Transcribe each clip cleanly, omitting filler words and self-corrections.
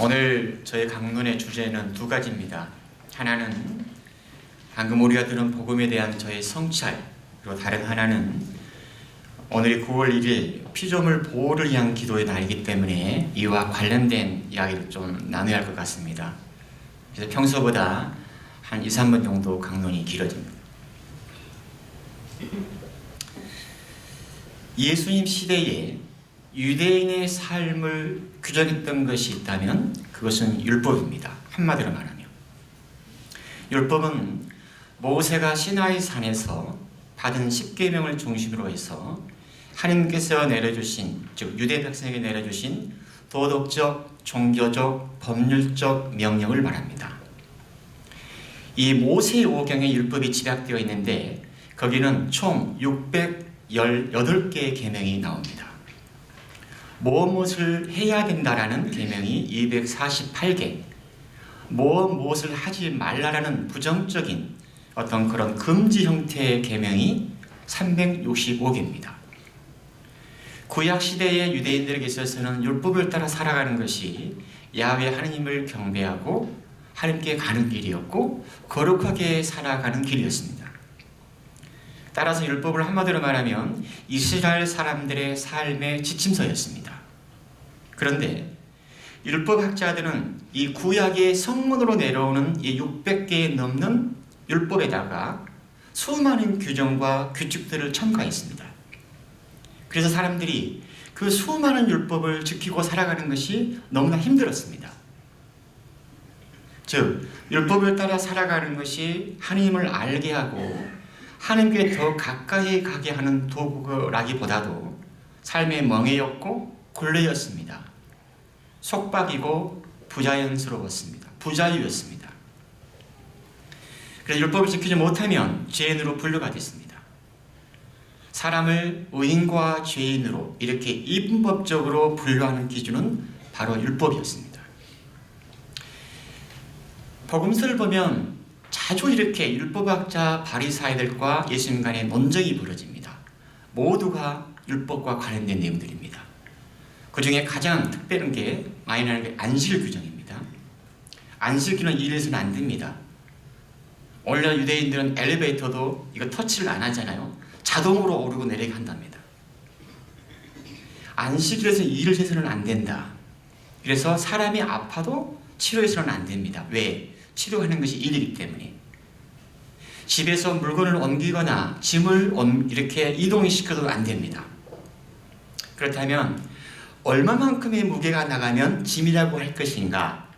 오늘 저의 강론의 주제는 두 가지입니다. 하나는 방금 우리가 들은 복음에 대한 저의 성찰, 그리고 다른 하나는 오늘이 9월 1일 피조물 보호를 위한 기도의 날이기 때문에 이와 관련된 이야기를 좀 나눠야 할 것 같습니다. 그래서 평소보다 한 2, 3분 정도 강론이 길어집니다. 예수님 시대에 유대인의 삶을 규정했던 것이 있다면 그것은 율법입니다. 한마디로 말하면 율법은 모세가 시나이 산에서 받은 십계명을 중심으로 해서 하나님께서 내려주신, 즉 유대 백성에게 내려주신 도덕적, 종교적, 법률적 명령을 말합니다. 이 모세오경에 율법이 집약되어 있는데 거기는 총 618개의 계명이 나옵니다. 무엇을 해야 된다라는 계명이 248개, 무엇을 하지 말라라는 부정적인 어떤 그런 금지 형태의 계명이 365개입니다. 구약 시대의 유대인들에게 있어서는 율법을 따라 살아가는 것이 야훼 하나님을 경배하고 하나님께 가는 길이었고 거룩하게 살아가는 길이었습니다. 따라서 율법을 한마디로 말하면 이스라엘 사람들의 삶의 지침서였습니다. 그런데 율법학자들은 이 구약의 성문으로 내려오는 이 600개에 넘는 율법에다가 수많은 규정과 규칙들을 첨가했습니다. 그래서 사람들이 그 수많은 율법을 지키고 살아가는 것이 너무나 힘들었습니다. 즉, 율법을 따라 살아가는 것이 하나님을 알게 하고 하나님께 더 가까이 가게 하는 도구라기보다도 삶의 멍해였고 굴레였습니다. 속박이고 부자연스러웠습니다. 부자유였습니다. 그래서 율법을 지키지 못하면 죄인으로 분류가 됐습니다. 사람을 의인과 죄인으로 이렇게 이분법적으로 분류하는 기준은 바로 율법이었습니다. 복음서를 보면 자주 이렇게 율법학자 바리사이들과 예수님 간의 논쟁이 벌어집니다. 모두가 율법과 관련된 내용들입니다. 그 중에 가장 특별한 게 많이 나는 게 안식 규정입니다. 안식일은 일해서는 안 됩니다. 원래 유대인들은 엘리베이터도 이거 터치를 안 하잖아요. 자동으로 오르고 내리게 한답니다. 안식일에서 일을 해서는 안 된다. 그래서 사람이 아파도 치료해서는 안 됩니다. 왜? 치료하는 것이 일이기 때문에. 집에서 물건을 옮기거나 짐을 이렇게 이동시켜도 안 됩니다. 그렇다면 얼마만큼의 무게가 나가면 짐이라고 할 것인가?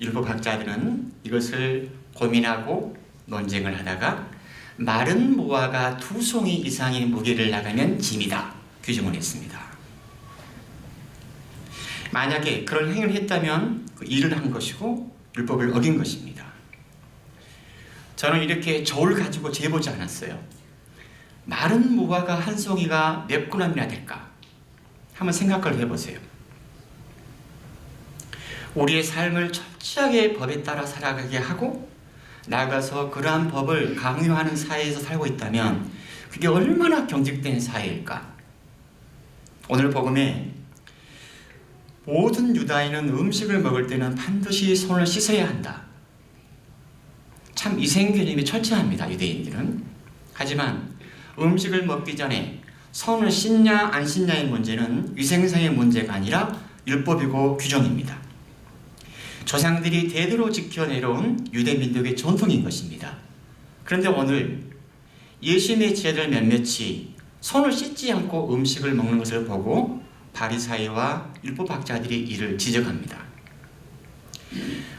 율법학자들은 이것을 고민하고 논쟁을 하다가 마른 무화과 2송이 이상의 무게를 나가면 짐이다 규정을 했습니다. 만약에 그런 행위를 했다면 그 일을 한 것이고 율법을 어긴 것입니다. 저는 이렇게 저울 가지고 재보지 않았어요. 마른 무화과 한 송이가 몇 g이나 될까? 한번 생각을 해보세요. 우리의 삶을 철저하게 법에 따라 살아가게 하고 나아가서 그러한 법을 강요하는 사회에서 살고 있다면 그게 얼마나 경직된 사회일까? 오늘 복음에 모든 유다인은 음식을 먹을 때는 반드시 손을 씻어야 한다. 참 위생개념이 철저합니다. 유대인들은. 하지만 음식을 먹기 전에 손을 씻냐 안 씻냐의 문제는 위생상의 문제가 아니라 율법이고 규정입니다. 조상들이 대대로 지켜내려온 유대민족의 전통인 것입니다. 그런데 오늘 예수님의 제자들 몇몇이 손을 씻지 않고 음식을 먹는 것을 보고 바리사이와 율법학자들이 이를 지적합니다.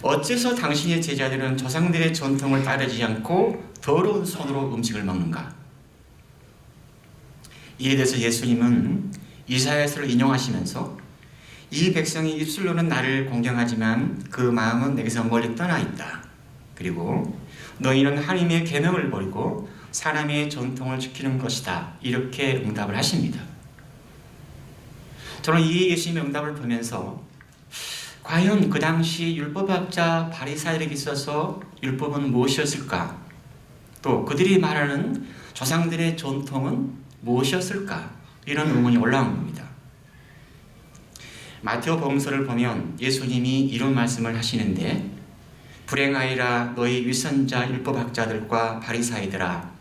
어째서 당신의 제자들은 조상들의 전통을 따르지 않고 더러운 손으로 음식을 먹는가? 이에 대해서 예수님은 이사야서를 인용하시면서 이 백성이 입술로는 나를 공경하지만 그 마음은 내게서 멀리 떠나 있다. 그리고 너희는 하나님의 계명을 버리고 사람의 전통을 지키는 것이다. 이렇게 응답을 하십니다. 저는 이 예수님의 응답을 보면서 과연 그 당시 율법학자 바리사이들에게 있어서 율법은 무엇이었을까? 또 그들이 말하는 조상들의 전통은 무엇이었을까? 이런 의문이 올라온 겁니다. 마테오 복음서를 보면 예수님이 이런 말씀을 하시는데, 불행하리라 너희 위선자 율법학자들과 바리사이들아,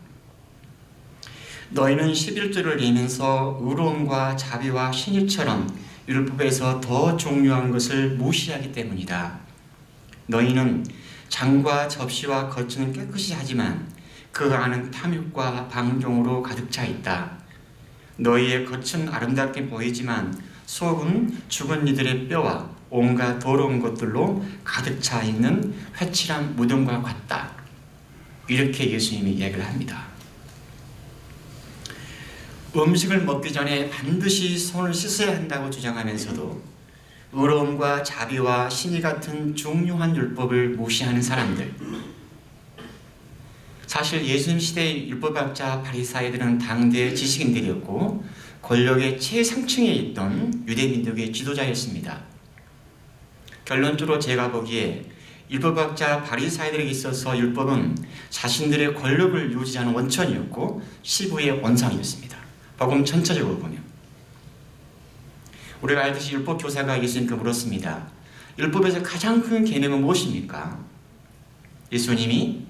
너희는 11조를 내면서 의로움과 자비와 신의처럼 율법에서 더 중요한 것을 무시하기 때문이다. 너희는 장과 접시와 겉은 깨끗이 하지만 그 안은 탐욕과 방종으로 가득 차 있다. 너희의 겉은 아름답게 보이지만 속은 죽은 이들의 뼈와 온갖 더러운 것들로 가득 차 있는 회칠한 무덤과 같다. 이렇게 예수님이 이야기를 합니다. 음식을 먹기 전에 반드시 손을 씻어야 한다고 주장하면서도 의로움과 자비와 신의 같은 중요한 율법을 무시하는 사람들, 사실 예수님 시대의 율법학자 바리사이들은 당대 지식인들이었고 권력의 최상층에 있던 유대민족의 지도자였습니다. 결론적으로 제가 보기에 율법학자 바리사이들에게 있어서 율법은 자신들의 권력을 유지하는 원천이었고 시부의 원상이었습니다. 복음 전체적으로 보면 우리가 알듯이 율법 교사가 예수님께 물었습니다. 율법에서 가장 큰 계명은 무엇입니까? 예수님이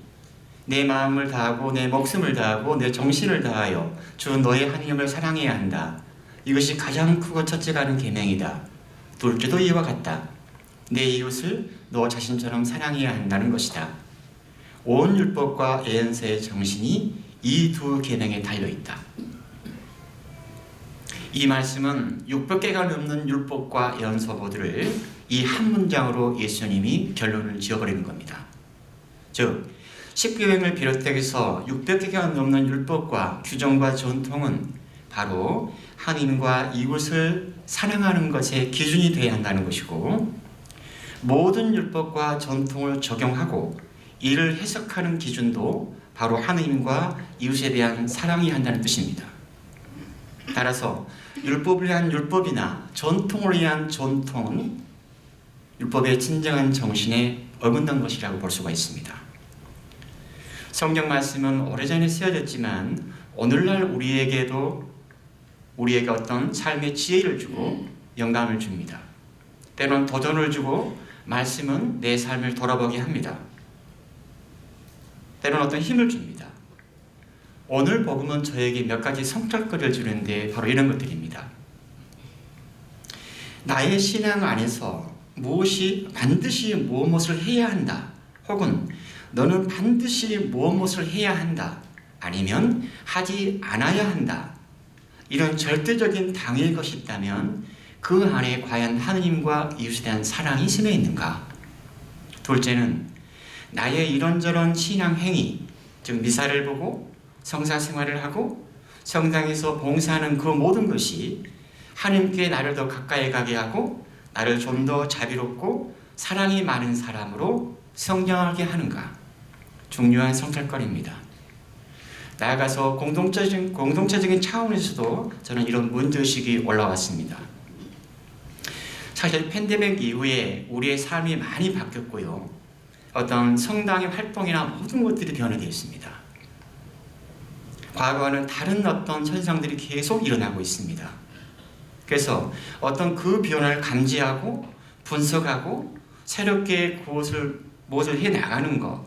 내 마음을 다하고 내 목숨을 다하고 내 정신을 다하여 주 너의 하나님을 사랑해야 한다. 이것이 가장 크고 첫째가 하는 계명이다. 둘째도 이와 같다. 내 이웃을 너 자신처럼 사랑해야 한다는 것이다. 온 율법과 예언서의 정신이 이 두 계명에 달려있다. 이 말씀은 600개가 넘는 율법과 예언서보들을 이 한 문장으로 예수님이 결론을 지어버리는 겁니다. 즉 10계명을 비롯해서 600개가 넘는 율법과 규정과 전통은 바로 하나님과 이웃을 사랑하는 것의 기준이 되어야 한다는 것이고, 모든 율법과 전통을 적용하고 이를 해석하는 기준도 바로 하나님과 이웃에 대한 사랑이 한다는 뜻입니다. 따라서 율법을 위한 율법이나 전통을 위한 전통은 율법의 진정한 정신에 어긋난 것이라고 볼 수가 있습니다. 성경 말씀은 오래전에 쓰여졌지만 오늘날 우리에게 어떤 삶의 지혜를 주고 영감을 줍니다. 때로는 도전을 주고 말씀은 내 삶을 돌아보게 합니다. 때로는 어떤 힘을 줍니다. 오늘 복음은 저에게 몇 가지 성찰거리를 주는데 바로 이런 것들입니다. 나의 신앙 안에서 반드시 무엇을 해야 한다, 혹은 너는 반드시 무엇을 해야 한다, 아니면 하지 않아야 한다, 이런 절대적인 당위의 것이 있다면 그 안에 과연 하느님과 이웃에 대한 사랑이 스며 있는가? 둘째는 나의 이런저런 신앙 행위, 즉 미사를 보고 성사 생활을 하고 성당에서 봉사하는 그 모든 것이 하나님께 나를 더 가까이 가게 하고 나를 좀 더 자비롭고 사랑이 많은 사람으로 성장하게 하는가? 중요한 성찰거리입니다. 나아가서 공동체적인 차원에서도 저는 이런 문제의식이 올라왔습니다. 사실 팬데믹 이후에 우리의 삶이 많이 바뀌었고요. 어떤 성당의 활동이나 모든 것들이 변화되어 있습니다. 과거와는 다른 어떤 현상들이 계속 일어나고 있습니다. 그래서 어떤 그 변화를 감지하고 분석하고 새롭게 무엇을 해나가는 것,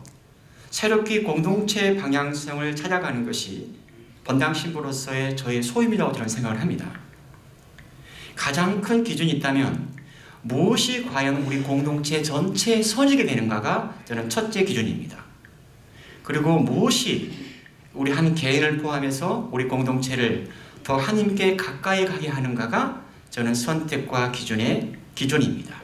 새롭게 공동체의 방향성을 찾아가는 것이 본당 신부로서의 저의 소임이라고 저는 생각을 합니다. 가장 큰 기준이 있다면 무엇이 과연 우리 공동체 전체에 선지게 되는가가 저는 첫째 기준입니다. 그리고 무엇이 우리 한 개인을 포함해서 우리 공동체를 더 하나님께 가까이 가게 하는가가 저는 선택과 기준입니다.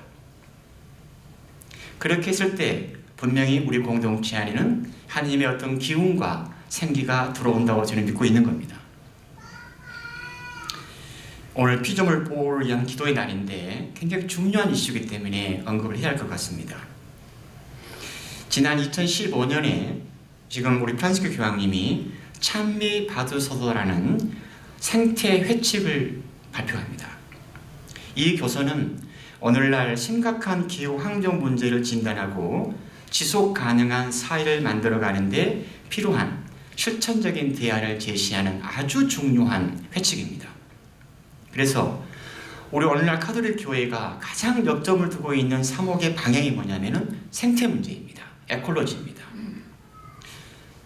그렇게 했을 때 분명히 우리 공동체 안에는 하나님의 어떤 기운과 생기가 들어온다고 저는 믿고 있는 겁니다. 오늘 피조물보호를 위한 기도의 날인데 굉장히 중요한 이슈이기 때문에 언급을 해야 할 것 같습니다. 지난 2015년에 지금 우리 프란시스 교황님이 찬미 바드소서라는 생태 회칙을 발표합니다. 이 교서는 오늘날 심각한 기후 환경 문제를 진단하고 지속 가능한 사회를 만들어가는 데 필요한 실천적인 대안을 제시하는 아주 중요한 회칙입니다. 그래서 우리 오늘날 카톨릭 교회가 가장 역점을 두고 있는 사목의 방향이 뭐냐면은 생태 문제입니다. 에콜로지입니다.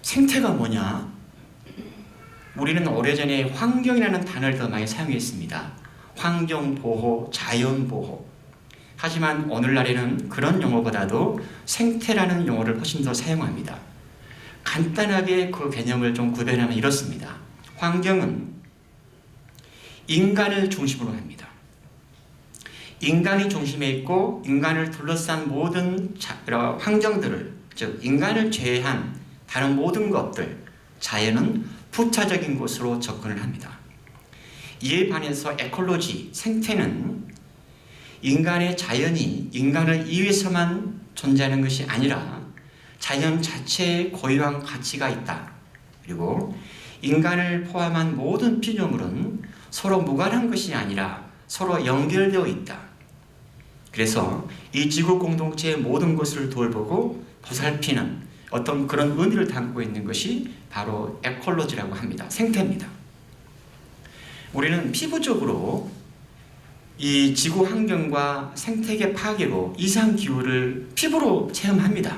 생태가 뭐냐? 우리는 오래전에 환경이라는 단어를 더 많이 사용했습니다. 환경보호, 자연보호. 하지만 오늘날에는 그런 용어보다도 생태라는 용어를 훨씬 더 사용합니다. 간단하게 그 개념을 좀 구별하면 이렇습니다. 환경은 인간을 중심으로 합니다. 인간이 중심에 있고 인간을 둘러싼 모든 환경들을, 즉 인간을 제외한 다른 모든 것들, 자연은 부차적인 것으로 접근을 합니다. 이에 반해서 에콜로지, 생태는 인간의 자연이 인간을 위해서만 존재하는 것이 아니라 자연 자체에 고유한 가치가 있다. 그리고 인간을 포함한 모든 피조물은 서로 무관한 것이 아니라 서로 연결되어 있다. 그래서 이 지구 공동체의 모든 것을 돌보고 보살피는 어떤 그런 의미를 담고 있는 것이 바로 에콜로지라고 합니다. 생태입니다. 우리는 피부적으로 이 지구 환경과 생태계 파괴로 이상기후를 피부로 체험합니다.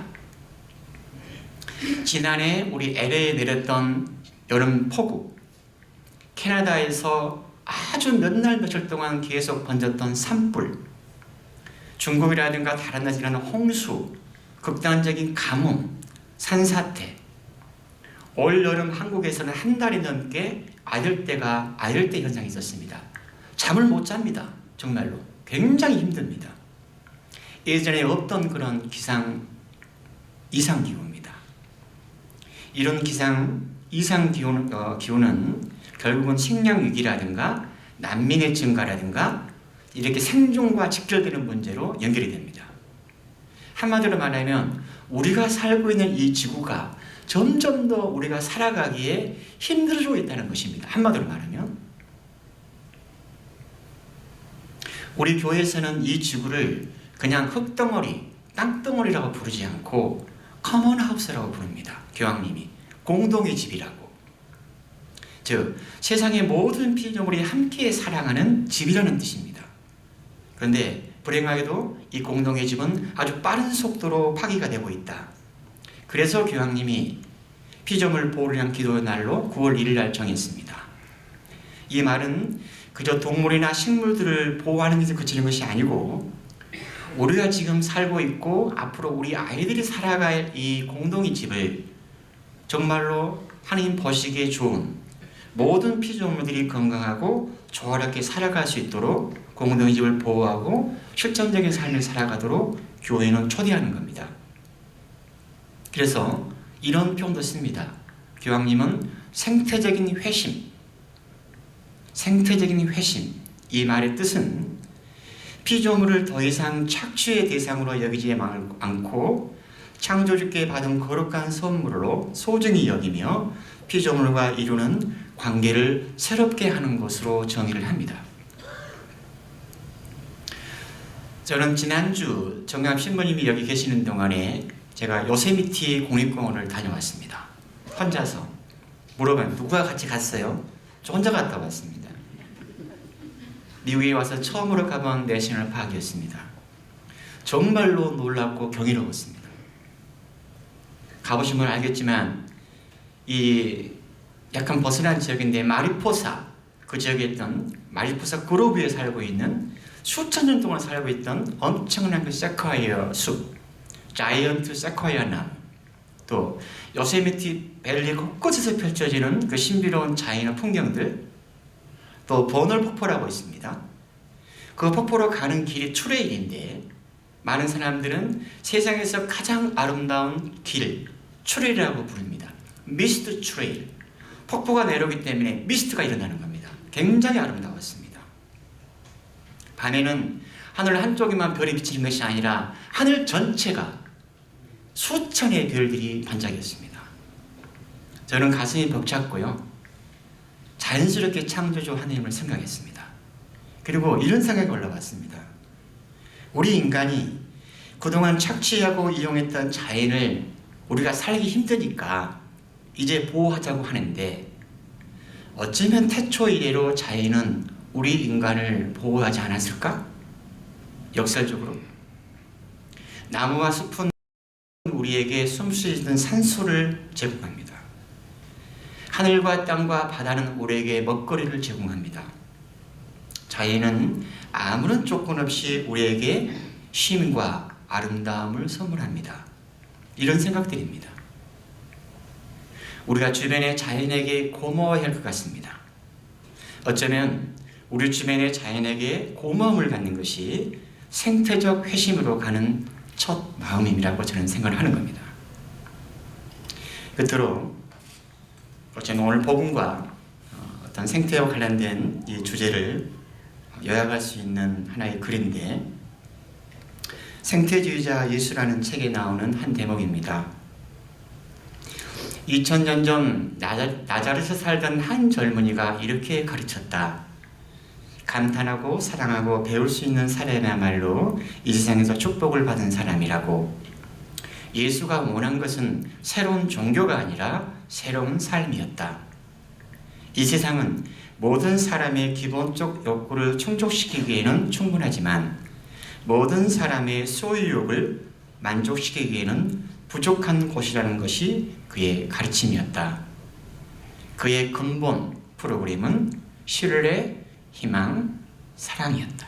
지난해 우리 LA에 내렸던 여름 폭우, 캐나다에서 아주 몇 날 며칠 동안 계속 번졌던 산불, 중국이라든가 다른 나라에서 일어나는 홍수, 극단적인 가뭄, 산사태, 올 여름 한국에서는 한 달이 넘게 아열대 현상이 있었습니다. 잠을 못 잡니다. 정말로 굉장히 힘듭니다. 예전에 없던 그런 이상기후입니다. 이런 이상기후는 결국은 식량위기라든가 난민의 증가라든가 이렇게 생존과 직결되는 문제로 연결이 됩니다. 한마디로 말하면 우리가 살고 있는 이 지구가 점점 더 우리가 살아가기에 힘들어지고 있다는 것입니다. 한마디로 말하면 우리 교회에서는 이 지구를 그냥 흙덩어리, 땅덩어리라고 부르지 않고 커먼하우스라고 부릅니다. 교황님이 공동의 집이라고. 즉 세상의 모든 피조물이 함께 사랑하는 집이라는 뜻입니다. 그런데 불행하게도 이 공동의 집은 아주 빠른 속도로 파괴가 되고 있다. 그래서 교황님이 피조물 보호를 위한 기도의 날로 9월 1일 날 정했습니다. 이 말은 그저 동물이나 식물들을 보호하는 것에 그치는 것이 아니고 우리가 지금 살고 있고 앞으로 우리 아이들이 살아갈 이 공동의 집을 정말로 하나님 보시기에 좋은 모든 피조물들이 건강하고 조화롭게 살아갈 수 있도록 공동의 집을 보호하고 실천적인 삶을 살아가도록 교회는 초대하는 겁니다. 그래서 이런 표현도 씁니다. 교황님은 생태적인 회심, 이 말의 뜻은 피조물을 더 이상 착취의 대상으로 여기지 않고 창조주께 받은 거룩한 선물로 소중히 여기며 피조물과 이루는 관계를 새롭게 하는 것으로 정의를 합니다. 저는 지난주 정감 신부님이 여기 계시는 동안에 제가 요세미티 국립공원을 다녀왔습니다. 혼자서. 물어보면 누가 같이 갔어요? 저 혼자 갔다 왔습니다. 미국에 와서 처음으로 가본 내셔널 파크였습니다. 정말로 놀랍고 경이로웠습니다. 가보신 분은 알겠지만 이 약간 벗어난 지역인데 마리포사, 그 지역에 있던 마리포사 그로브에 살고 있는 수천 년 동안 살고 있던 엄청난 그 세콰이어 숲, 자이언트 세콰이어 나무, 또 요세미티 밸리 곳곳에서 펼쳐지는 그 신비로운 자연의 풍경들, 또 버널 폭포라고 있습니다. 그 폭포로 가는 길이 트레일인데 많은 사람들은 세상에서 가장 아름다운 길, 트레일이라고 부릅니다. 미스트 트레일. 폭포가 내려오기 때문에 미스트가 일어나는 겁니다. 굉장히 아름다웠습니다. 밤에는 하늘 한쪽에만 별이 비치는 것이 아니라 하늘 전체가 수천의 별들이 반짝였습니다. 저는 가슴이 벅찼고요. 자연스럽게 창조주 하나님을 생각했습니다. 그리고 이런 생각이 올라왔습니다. 우리 인간이 그동안 착취하고 이용했던 자연을 우리가 살기 힘드니까 이제 보호하자고 하는데 어쩌면 태초 이래로 자연은 우리 인간을 보호하지 않았을까? 역설적으로 나무와 숲은 우리에게 숨 수 있는 산소를 제공합니다. 하늘과 땅과 바다는 우리에게 먹거리를 제공합니다. 자연은 아무런 조건 없이 우리에게 쉼과 아름다움을 선물합니다. 이런 생각들입니다. 우리가 주변의 자연에게 고마워해야 할 것 같습니다. 어쩌면 우리 주변의 자연에게 고마움을 갖는 것이 생태적 회심으로 가는 첫 마음임이라고 저는 생각을 하는 겁니다. 끝으로 저는 오늘 복음과 어떤 생태와 관련된 이 주제를 요약할 수 있는 하나의 글인데, 생태주의자 예수라는 책에 나오는 한 대목입니다. 2000년 전 나자렛에 살던 한 젊은이가 이렇게 가르쳤다. 감탄하고 사랑하고 배울 수 있는 사람이야말로 이 세상에서 축복을 받은 사람이라고. 예수가 원한 것은 새로운 종교가 아니라 새로운 삶이었다. 이 세상은 모든 사람의 기본적 욕구를 충족시키기에는 충분하지만 모든 사람의 소유욕을 만족시키기에는 부족한 곳이라는 것이 그의 가르침이었다. 그의 근본 프로그램은 신뢰, 희망, 사랑이었다.